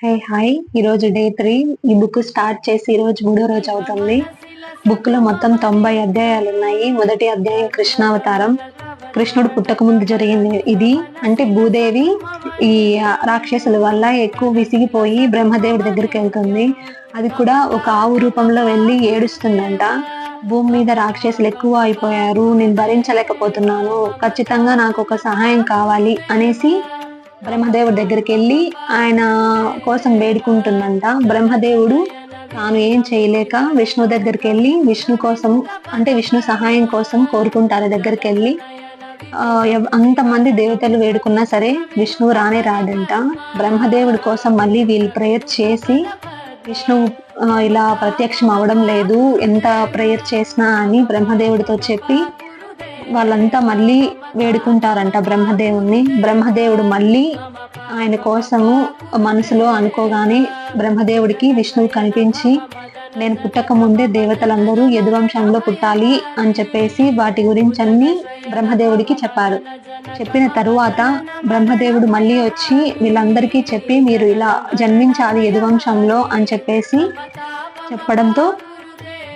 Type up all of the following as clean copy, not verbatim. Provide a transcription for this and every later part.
Hi ఈరోజు day 3. ఈ book start చేసి ఈరోజు 3వ రోజు అవుతుంది. బుక్ లో మొత్తం 90 అధ్యాయాలు ఉన్నాయి. మొదటి అధ్యాయం కృష్ణావతారం. కృష్ణుడు పుట్టక ముందు జరిగింది ఇది. అంటే భూదేవి ఈ రాక్షసుల వల్ల ఎక్కువ విసిగిపోయి బ్రహ్మదేవుడి దగ్గరికి వెళ్తుంది. అది కూడా ఒక ఆవు రూపంలో వెళ్ళి ఏడుస్తుందంట. భూమి మీద రాక్షసులు ఎక్కువ అయిపోయారు, నేను భరించలేకపోతున్నాను, ఖచ్చితంగా నాకు ఒక సహాయం కావాలి అనేసి బ్రహ్మదేవుడి దగ్గరికి వెళ్ళి ఆయన కోసం వేడుకుంటుందంట. బ్రహ్మదేవుడు తాను ఏం చేయలేక విష్ణు దగ్గరికి వెళ్ళి విష్ణు కోసం, అంటే విష్ణు సహాయం కోసం కోరుకుంటారు. దగ్గరికి వెళ్ళి అంతమంది దేవతలు వేడుకున్నా సరే విష్ణువు రానే రాడంట. బ్రహ్మదేవుడి కోసం మళ్ళీ వీళ్ళు ప్రేయర్ చేసి విష్ణువు ఇలా ప్రత్యక్షం అవడం లేదు, ఎంత ప్రేయర్ చేసినా అని బ్రహ్మదేవుడితో చెప్పి వాళ్ళంతా మళ్ళీ వేడుకుంటారంట బ్రహ్మదేవుణ్ణి. బ్రహ్మదేవుడు మళ్ళీ ఆయన కోసము మనసులో అనుకోగానే బ్రహ్మదేవుడికి విష్ణువు కనిపించి, నేను పుట్టక ముందే దేవతలందరూ యదువంశంలో పుట్టాలి అని చెప్పేసి వాటి గురించి అన్ని బ్రహ్మదేవుడికి చెప్పారు. చెప్పిన తరువాత బ్రహ్మదేవుడు మళ్ళీ వచ్చి వీళ్ళందరికీ చెప్పి, మీరు ఇలా జన్మించాలి యదువంశంలో అని చెప్పేసి చెప్పడంతో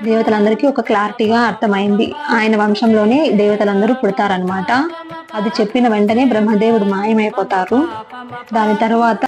దేవతలందరికీ ఒక క్లారిటీగా అర్థమైంది. ఆయన వంశంలోనే దేవతలందరూ పుడతారనమాట. అది చెప్పిన వెంటనే బ్రహ్మదేవుడు మాయమైపోతారు. దాని తర్వాత